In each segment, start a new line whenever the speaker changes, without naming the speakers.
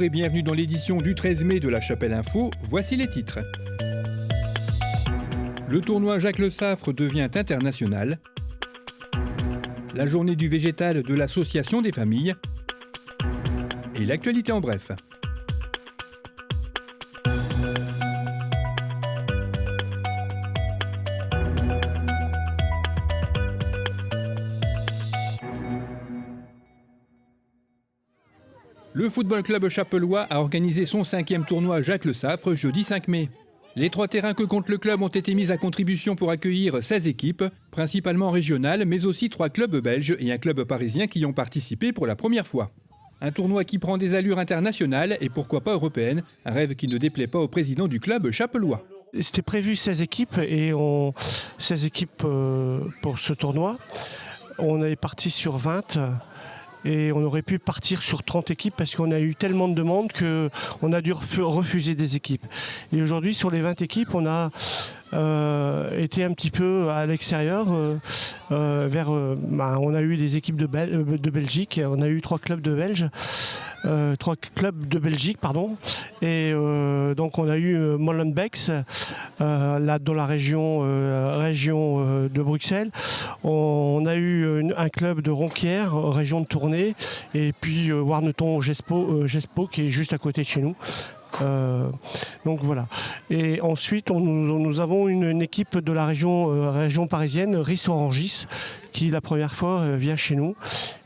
et bienvenue dans l'édition du 13 mai de la Chapelle Info. Voici les titres. Le tournoi Jacques Le Saffre devient international. La journée du végétal de l'Association des familles. Et l'actualité en bref. Le Football Club Chapellois a organisé son 5e tournoi Jacques Le Saffre jeudi 5 mai. Les 3 terrains que compte le club ont été mis à contribution pour accueillir 16 équipes, principalement régionales, mais aussi 3 clubs belges et un club parisien qui y ont participé pour la première fois. Un tournoi qui prend des allures internationales et pourquoi pas européennes, un rêve qui ne déplaît pas au président du club chapellois.
C'était prévu 16 équipes et 16 équipes pour ce tournoi. On est parti sur 20. Et on aurait pu partir sur 30 équipes parce qu'on a eu tellement de demandes qu'on a dû refuser des équipes. Et aujourd'hui, sur les 20 équipes, on a été un petit peu à l'extérieur. On a eu des équipes de Belgique, on a eu 3 clubs de Belges. 3 clubs de Belgique, pardon. Et donc on a eu Molenbeek, là dans la région de Bruxelles. On a eu un club de Ronquière, région de Tournai, et puis Warneton-Gespo, qui est juste à côté de chez nous. Donc voilà. Et ensuite, nous avons une équipe de la région parisienne, Ris-Orangis, qui la première fois vient chez nous.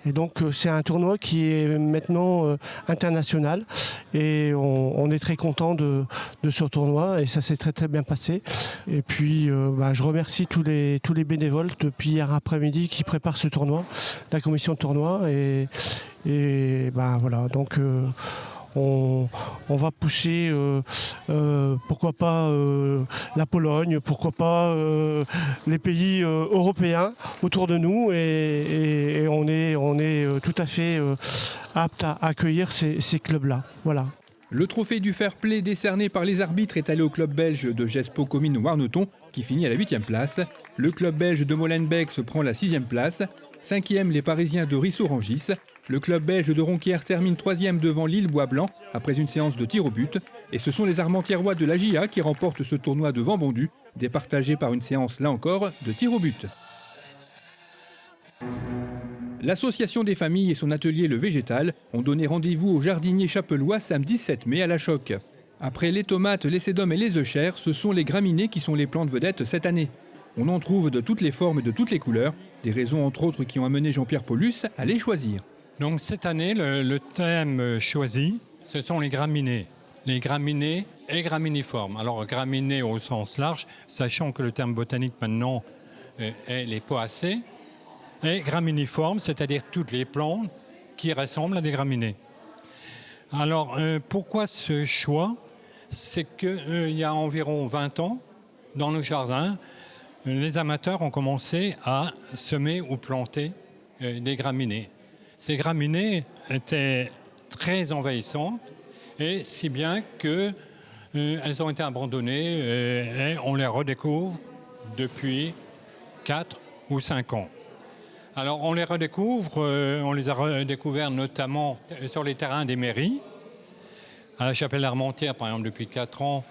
Et donc c'est un tournoi qui est maintenant international. Et on est très content de ce tournoi et ça s'est très très bien passé. Et puis je remercie tous les bénévoles depuis hier après-midi qui préparent ce tournoi, la commission de tournoi. Et voilà. Donc on va pousser, pourquoi pas la Pologne, pourquoi pas les pays européens autour de nous et on est tout à fait apte à accueillir ces clubs-là. Voilà.
Le trophée du fair play décerné par les arbitres est allé au club belge de Gespo Comines Warneton qui finit à la 8e place. Le club belge de Molenbeek se prend la 6e place. 5e, les Parisiens de Ris-Orangis. Le club belge de Ronquière termine 3e devant Lille Bois-Blanc après une séance de tir au but. Et ce sont les Armentièrois de l'AJA qui remportent ce tournoi de Vent-Bondu, départagé par une séance, là encore, de tir au but. L'Association des familles et son atelier Le Végétal ont donné rendez-vous aux jardiniers chapellois samedi 7 mai à la Choc. Après les tomates, les sédums et les œufs chers, ce sont les graminées qui sont les plantes vedettes cette année. On en trouve de toutes les formes et de toutes les couleurs, des raisons entre autres qui ont amené Jean-Pierre Paulus à les choisir.
Donc cette année, le thème choisi, ce sont les graminées. Les graminées et graminiformes. Alors graminées au sens large, sachant que le terme botanique maintenant est les poacées. Et graminiformes, c'est-à-dire toutes les plantes qui ressemblent à des graminées. Alors pourquoi ce choix ? C'est qu'il y a environ 20 ans, dans nos jardins, les amateurs ont commencé à semer ou planter des graminées. Ces graminées étaient très envahissantes, et si bien qu'elles ont été abandonnées et on les redécouvre depuis 4 ou 5 ans. Alors on les redécouvre, on les a redécouverts notamment sur les terrains des mairies. À la Chapelle Armentière, par exemple, depuis 4 ans,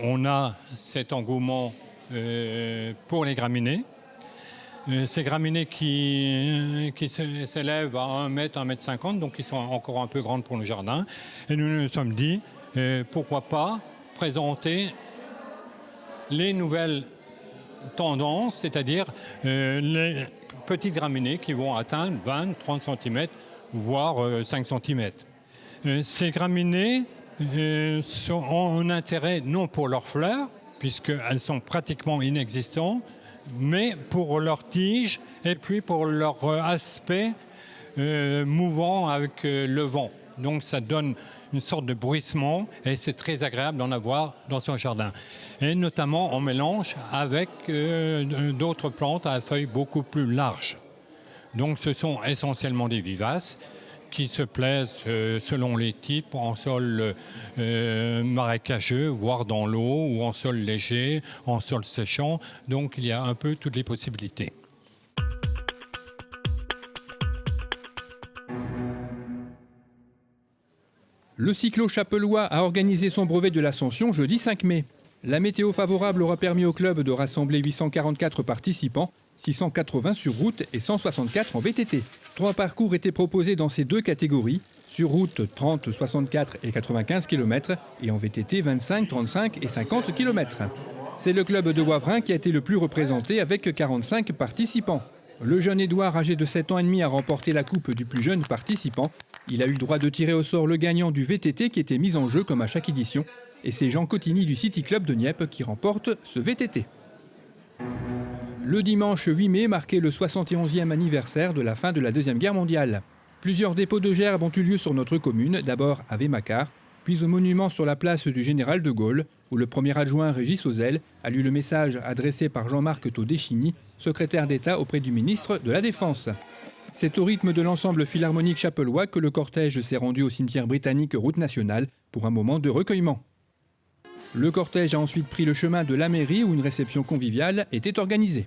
on a cet engouement pour les graminées. Ces graminées qui s'élèvent à 1 mètre, 1,50 m, donc qui sont encore un peu grandes pour le jardin. Et nous nous sommes dit, pourquoi pas présenter les nouvelles tendances, c'est-à-dire les petites graminées qui vont atteindre 20, 30 cm, voire 5 cm. Ces graminées ont un intérêt non pour leurs fleurs, puisqu'elles sont pratiquement inexistantes, mais pour leurs tiges et puis pour leur aspect mouvant avec le vent. Donc ça donne une sorte de bruissement et c'est très agréable d'en avoir dans son jardin. Et notamment en mélange avec d'autres plantes à feuilles beaucoup plus larges. Donc ce sont essentiellement des vivaces qui se plaisent selon les types en sol marécageux, voire dans l'eau, ou en sol léger, en sol séchant. Donc il y a un peu toutes les possibilités.
Le cyclo-chapellois a organisé son brevet de l'Ascension jeudi 5 mai. La météo favorable aura permis au club de rassembler 844 participants, 680 sur route et 164 en VTT. 3 parcours étaient proposés dans ces 2 catégories, sur route 30, 64 et 95 km et en VTT 25, 35 et 50 km. C'est le club de Wavrin qui a été le plus représenté avec 45 participants. Le jeune Édouard, âgé de 7 ans et demi, a remporté la coupe du plus jeune participant. Il a eu droit de tirer au sort le gagnant du VTT qui était mis en jeu comme à chaque édition. Et c'est Jean Cotigny du City Club de Nieppe qui remporte ce VTT. Le dimanche 8 mai marquait le 71e anniversaire de la fin de la Deuxième Guerre mondiale. Plusieurs dépôts de gerbes ont eu lieu sur notre commune, d'abord à Vémacar, puis au monument sur la place du Général de Gaulle, où le premier adjoint Régis Ozel a lu le message adressé par Jean-Marc Todéchiny, secrétaire d'État auprès du ministre de la Défense. C'est au rythme de l'ensemble philharmonique chapellois que le cortège s'est rendu au cimetière britannique Route nationale pour un moment de recueillement. Le cortège a ensuite pris le chemin de la mairie où une réception conviviale était organisée.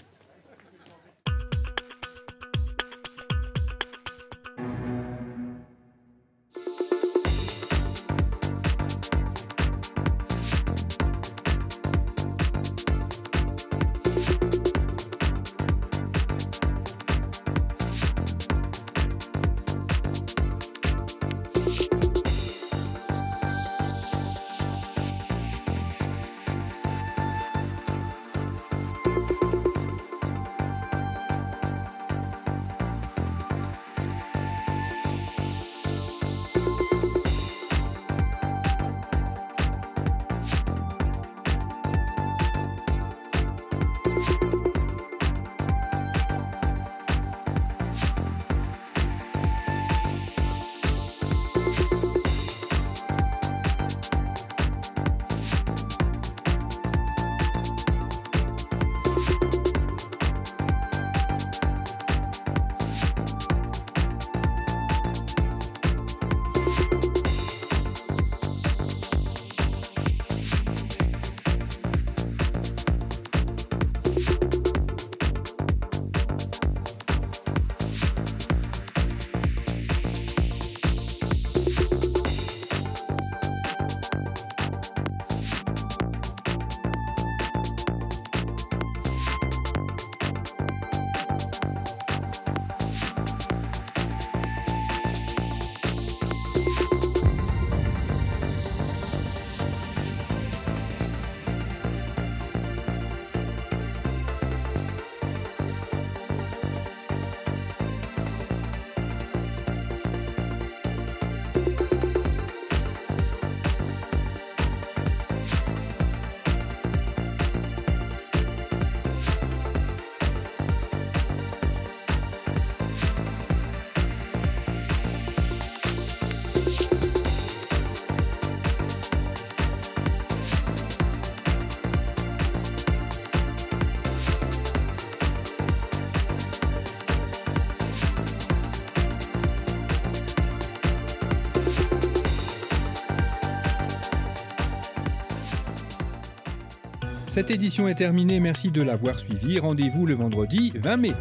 Cette édition est terminée, merci de l'avoir suivi. Rendez-vous le vendredi 20 mai.